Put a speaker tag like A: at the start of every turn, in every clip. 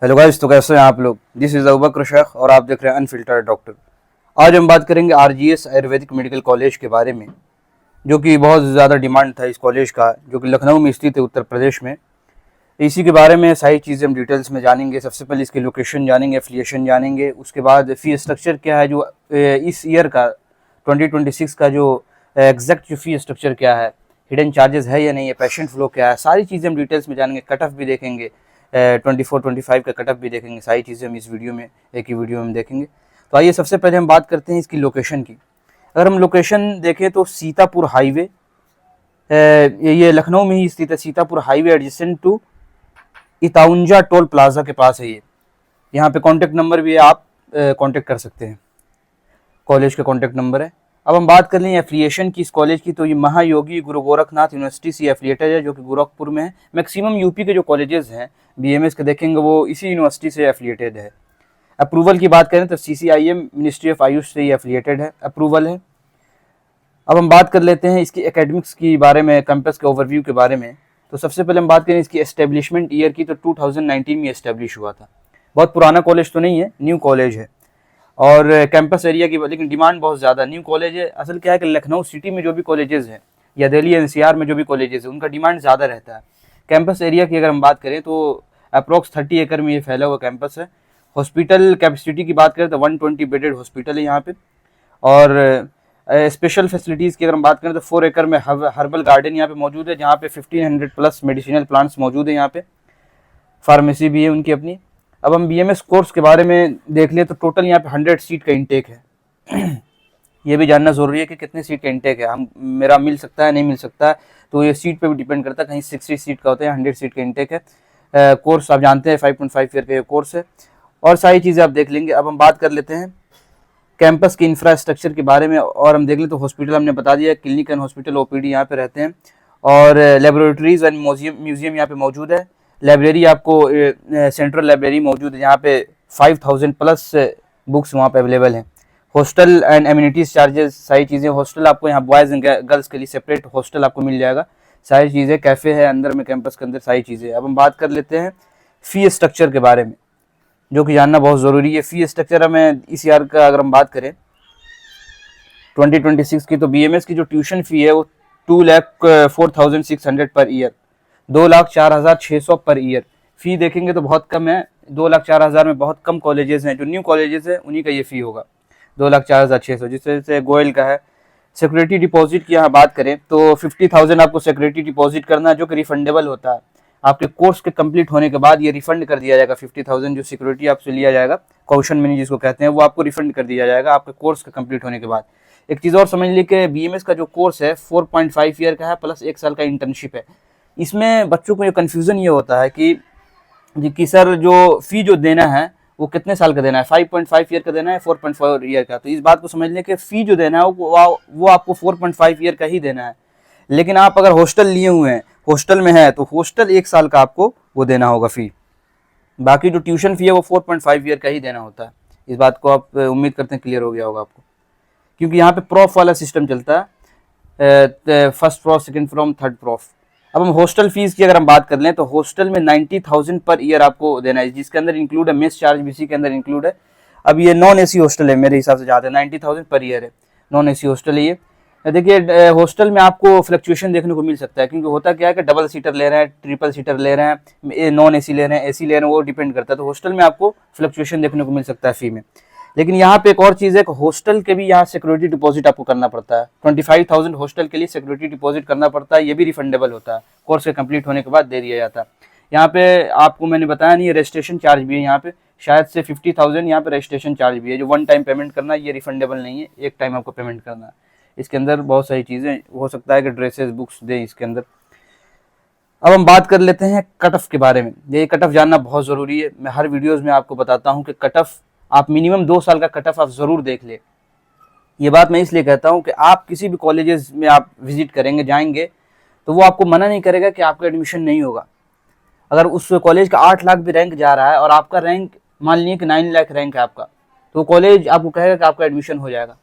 A: Hello guys, तो कैसे हैं आप लोग। दिस इज़ अबूबकर शेख और आप देख रहे हैं अनफिल्टर्ड डॉक्टर। आज हम बात करेंगे आरजीएस आयुर्वेदिक मेडिकल कॉलेज के बारे में, जो कि बहुत ज़्यादा डिमांड था इस कॉलेज का, जो कि लखनऊ में स्थित है, उत्तर प्रदेश में। इसी के बारे में सारी चीज़ें हम डिटेल्स में जानेंगे। सबसे पहले इसकी लोकेशन जानेंगे, एफिलिएशन जानेंगे, उसके बाद फ़ी स्ट्रक्चर क्या है, जो इस ईयर का 2026 का जो एग्जैक्ट जो फ़ी स्ट्रक्चर क्या है, हिडन चार्जेस है या नहीं है, पेशेंट फ्लो क्या है, सारी चीज़ें हम डिटेल्स में जानेंगे। कट ऑफ भी देखेंगे, 24-25 का कट ऑफ भी देखेंगे। सारी चीज़ें हम इस वीडियो में, एक ही वीडियो में देखेंगे। तो आइए सबसे पहले हम बात करते हैं इसकी लोकेशन की। अगर हम लोकेशन देखें तो सीतापुर हाईवे, ये लखनऊ में ही स्थित है। Sitapur highway adjacent to Itaunja toll plaza के पास है ये। यहाँ पे कॉन्टैक्ट नंबर भी है, आप कॉन्टैक्ट कर सकते हैं। कॉलेज का कॉन्टैक्ट नंबर है। अब हम बात कर लें एफिलिएशन की इस कॉलेज की, तो ये महायोगी गुरु गोरखनाथ यूनिवर्सिटी से एफिलिएटेड है, जो कि गोरखपुर में है। मैक्सिमम यूपी के जो कॉलेजेस हैं बीएमएस के देखेंगे, वो इसी यूनिवर्सिटी से एफिलिएटेड है। अप्रूवल की बात करें तो सीसीआईएम मिनिस्ट्री ऑफ आयुष से ये एफिलिएटेड है, अप्रूवल है। अब हम बात कर लेते हैं इसकी एकेडमिक्स की बारे में, कैंपस के ओवरव्यू के बारे में। तो सबसे पहले हम बात करें इसकी एस्टेब्लिशमेंट ईयर की, तो 2019 में एस्टेब्लिश हुआ था। बहुत पुराना कॉलेज तो नहीं है, न्यू कॉलेज है। और कैंपस एरिया की, लेकिन डिमांड बहुत ज़्यादा। न्यू कॉलेज है। असल क्या है कि लखनऊ सिटी में जो भी कॉलेजेस हैं या दिल्ली एनसीआर में जो भी कॉलेजेस हैं, उनका डिमांड ज़्यादा रहता है। कैंपस एरिया की अगर हम बात करें तो अप्रॉक्स 30 एकड़ में ये फैला हुआ कैंपस है। हॉस्पिटल कैपेसिटी की बात करें तो 120 बेडेड हॉस्पिटल है यहाँ पे। और स्पेशल फैसिलिटीज़ की अगर हम बात करें तो 4 एकड़ में हर्बल गार्डन यहाँ पे मौजूद है, जहाँ पे 1500 प्लस मेडिसिनल प्लांट्स मौजूद है। यहाँ पे फार्मेसी भी है उनकी अपनी। अब हम बीएमएस कोर्स के बारे में देख लें तो टोटल यहाँ पे 100 सीट का इंटेक है। ये भी जानना ज़रूरी है कि कितने सीट का इंटेक है। हम मेरा मिल सकता है, नहीं मिल सकता है, तो ये सीट पे भी डिपेंड करता है। कहीं 60 सीट का होता है, 100 सीट का इंटेक है। कोर्स आप जानते हैं 5.5 ईयर का ये कोर्स है, और सारी चीज़ें आप देख लेंगे। अब हम बात कर लेते हैं कैंपस के इंफ्रास्ट्रक्चर के बारे में, और हम देख लें तो हॉस्पिटल हमने बता दिया, क्लिनिक एंड हॉस्पिटल ओपीडी यहाँ पे रहते हैं, और लेबोरेटरीज एंड म्यूजियम यहाँ पे मौजूद है। लाइब्रेरी आपको सेंट्रल लाइब्रेरी मौजूद है, जहाँ पे 5000 प्लस बुक्स वहाँ पे अवेलेबल हैं। हॉस्टल एंड एम्यूनिटीज चार्जेस, सारी चीज़ें। हॉस्टल आपको यहाँ बॉयज़ एंड गर्ल्स के लिए सेपरेट हॉस्टल आपको मिल जाएगा। सारी चीज़ें, कैफ़े है अंदर में कैंपस के अंदर, सारी चीज़ें। अब हम बात कर लेते हैं फ़ी स्ट्रक्चर के बारे में, जो कि जानना बहुत ज़रूरी है। फ़ी स्ट्रक्चर हमें इस ईयर का अगर हम बात करें 2026 की, तो बीएमएस की जो ट्यूशन फ़ी है वो 2,04,600 पर ईयर, 2,04,600 पर ईयर। फ़ी देखेंगे तो बहुत कम है। 2,04,000 में बहुत कम कॉलेजेस हैं, जो न्यू कॉलेजेस हैं उन्हीं का ये फ़ी होगा 2,04,600, जिस वजह से गोयल का है। सिक्योरिटी डिपॉजिट की यहाँ बात करें तो 50,000 आपको सिक्योरिटी डिपॉजिट करना है, जो कि रिफंडेबल होता है। आपके कोर्स के कंप्लीट होने के बाद ये रिफंड कर दिया जाएगा। 50,000 जो सिक्योरिटी आपसे लिया जाएगा, कॉशन मनी जिसको कहते हैं, वो आपको रिफंड कर दिया जाएगा आपके कोर्स के कंप्लीट होने के बाद। एक चीज़ और समझ लीजिए कि बीएमएस का जो कोर्स है 4.5 ईयर का है, प्लस 1 साल का इंटर्नशिप है। इसमें बच्चों को ये कन्फ्यूज़न ये होता है कि सर जो फ़ी जो देना है वो कितने साल का देना है, 5.5 ईयर का देना है, 4.4 ईयर का। तो इस बात को समझ लें कि फ़ी जो देना है वो आपको 4.5 ईयर का ही देना है। लेकिन आप अगर हॉस्टल लिए हुए हैं, हॉस्टल में है, तो हॉस्टल 1 साल का आपको वो देना होगा फ़ी। बाकी जो ट्यूशन फ़ी है वो 4.5 ईयर का ही देना होता है। इस बात को आप उम्मीद करते हैं क्लियर हो गया होगा आपको, क्योंकि यहाँ पे प्रॉफ वाला सिस्टम चलता है, first prof, second from, third prof. अब हम हॉस्टल फीस की अगर हम बात कर लें तो हॉस्टल में 90,000 पर ईयर आपको देना है, जिसके अंदर इंक्लूड है मेस चार्ज भी इसी के अंदर इंक्लूड है। अब ये नॉन एसी हॉस्टल है मेरे हिसाब से, जहाँ 90,000 पर ईयर है, नॉन एसी हॉस्टल है ये। देखिए हॉस्टल में आपको फ्लक्चुएशन देखने को मिल सकता है, क्योंकि होता क्या है कि डबल सीटर ले रहे हैं, ट्रिपल सीटर ले रहे हैं, नॉन एसी ले रहे हैं, एसी ले रहे हैं, वो डिपेंड करता है। तो हॉस्टल में आपको फ्लक्चुएशन देखने को मिल सकता है फ़ी में। लेकिन यहाँ पे एक और चीज़ है कि हॉस्टल के भी यहाँ सिक्योरिटी डिपॉजिट आपको करना पड़ता है। 25,000 हॉस्टल के लिए सिक्योरिटी डिपॉजिट करना पड़ता है। ये भी रिफंडेबल होता है, कोर्स के कंप्लीट होने के बाद दे दिया जाता है। यहाँ पे आपको मैंने बताया नहीं, रजिस्ट्रेशन चार्ज भी है यहाँ पे, शायद से 50,000 यहाँ पे रजिस्ट्रेशन चार्ज भी है, जो 1 टाइम पेमेंट करना है, ये रिफंडेबल नहीं है, 1 टाइम आपको पेमेंट करना है। इसके अंदर बहुत सारी चीज़ें, हो सकता है कि ड्रेसेस, बुक्स दें इसके अंदर। अब हम बात कर लेते हैं कट ऑफ के बारे में। ये कट ऑफ जानना बहुत ज़रूरी है। मैं हर वीडियोज़ में आपको बताता हूँ कि कट ऑफ आप मिनिमम 2 साल का कट ऑफ आप ज़रूर देख ले। ये बात मैं इसलिए कहता हूँ कि आप किसी भी कॉलेजेस में आप विजिट करेंगे, जाएंगे, तो वो आपको मना नहीं करेगा कि आपका एडमिशन नहीं होगा। अगर उस कॉलेज का 8 लाख भी रैंक जा रहा है और आपका रैंक मान लीजिए कि 9 लाख रैंक है आपका, तो कॉलेज आपको कहेगा कि आपका एडमिशन हो जाएगा।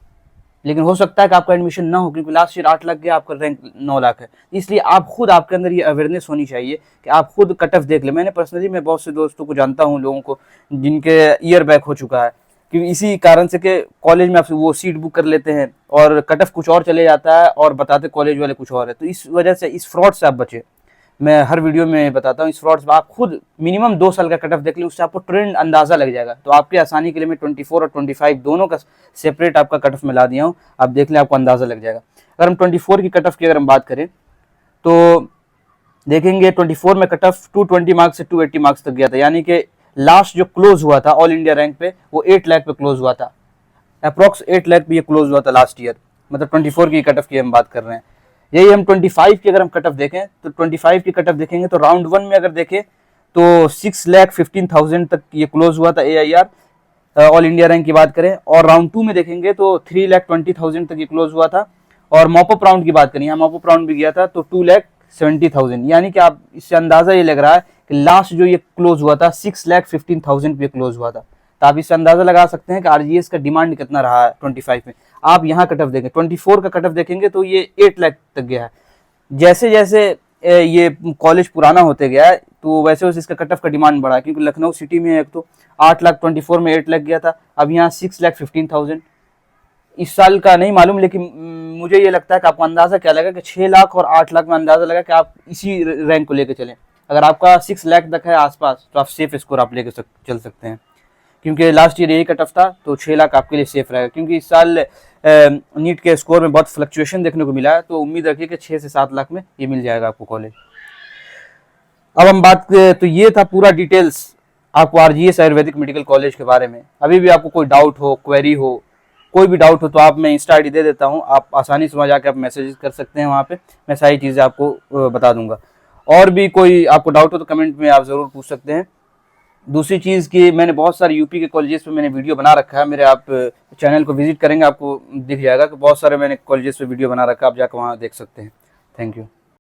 A: लेकिन हो सकता है कि आपका एडमिशन ना हो, क्योंकि लास्ट ईयर 8 लाख गया, आपका रैंक 9 लाख है। इसलिए आप खुद, आपके अंदर ये अवेयरनेस होनी चाहिए कि आप खुद कट ऑफ देख लें। मैंने पर्सनली, मैं बहुत से दोस्तों को जानता हूँ, लोगों को जिनके ईयर बैक हो चुका है, कि इसी कारण से कि कॉलेज में आप वो सीट बुक कर लेते हैं और कट ऑफ कुछ और चले जाता है और बताते कॉलेज वाले कुछ और है। तो इस वजह से, इस फ्रॉड से आप बचे। मैं हर वीडियो में बताता हूँ इस फ्रॉड से आप खुद मिनिमम 2 साल का कट ऑफ देख लें, उससे आपको ट्रेंड अंदाजा लग जाएगा। तो आपकी आसानी के लिए मैं 24 और 25 दोनों का सेपरेट आपका कट ऑफ मिला दिया हूँ, आप देख लें, आपको अंदाजा लग जाएगा। अगर हम 24 की कट ऑफ की अगर हम बात करें तो देखेंगे 24 में कट ऑफ 220 मार्क्स से 280 मार्क्स तक गया था, यानी कि लास्ट जो क्लोज हुआ था ऑल इंडिया रैंक पे वो 8 लाख पे क्लोज हुआ था, अप्रॉक्स 8 लाख पे ये क्लोज हुआ था लास्ट ईयर। मतलब 24 की कट ऑफ की हम बात कर रहे हैं। यही हम 25 की अगर हम कट ऑफ देखें तो 25 की कट ऑफ देखेंगे तो राउंड 1 में अगर देखें तो 6,15,000 तक ये क्लोज हुआ था AIR ऑल इंडिया रैंक की बात करें। और राउंड 2 में देखेंगे तो 3,20,000 तक ये क्लोज हुआ था। और मॉपअप राउंड की बात करें, यहाँ मॉपअप राउंड भी गया था तो 2,70,000, यानी कि आप इससे अंदाजा ये लग रहा है कि लास्ट जो ये क्लोज हुआ था 6,15,000 पे क्लोज हुआ था। तो आप इससे अंदाजा लगा सकते हैं कि RGS का डिमांड कितना रहा है 25 में। आप यहाँ कट ऑफ देखें, 24 का कट ऑफ देखेंगे तो ये 8 लाख तक गया है। जैसे जैसे ये कॉलेज पुराना होते गया है तो वैसे वैसे इसका कट ऑफ का डिमांड बढ़ा, क्योंकि लखनऊ सिटी में एक तो 8 लाख 24 में 8 लाख गया था, अब यहाँ 6,15,000। इस साल का नहीं मालूम, लेकिन मुझे ये लगता है कि आपको अंदाजा क्या लगा कि 6 लाख और 8 लाख में अंदाजा लगा कि आप इसी रैंक को लेकर चलें। अगर आपका 6 लाख तक है आसपास तो आप सेफ स्कोर आप लेकर चल सकते हैं, क्योंकि लास्ट ईयर यही कट ऑफ था। तो 6 लाख आपके लिए सेफ रहेगा, क्योंकि इस साल नीट के स्कोर में बहुत फ्लक्चुएशन देखने को मिला है। तो उम्मीद रखिए कि 6 से 7 लाख में ये मिल जाएगा आपको कॉलेज। अब हम बात करें तो ये था पूरा डिटेल्स आपको RGS आयुर्वेदिक मेडिकल कॉलेज के बारे में। अभी भी आपको कोई डाउट हो, क्वेरी हो, कोई भी डाउट हो तो आप, मैं इंस्टा ID दे देता हूँ, आप आसानी से वहाँ जाकर आप मैसेज कर सकते हैं, वहाँ पे मैं सारी चीज़ें आपको बता दूंगा। और भी कोई आपको डाउट हो तो कमेंट में आप ज़रूर पूछ सकते हैं। दूसरी चीज़ कि मैंने बहुत सारे यूपी के कॉलेजेस पे मैंने वीडियो बना रखा है, मेरे आप चैनल को विजिट करेंगे आपको दिख जाएगा कि बहुत सारे मैंने कॉलेजेस पे वीडियो बना रखा है, आप जाकर वहाँ देख सकते हैं। Thank you.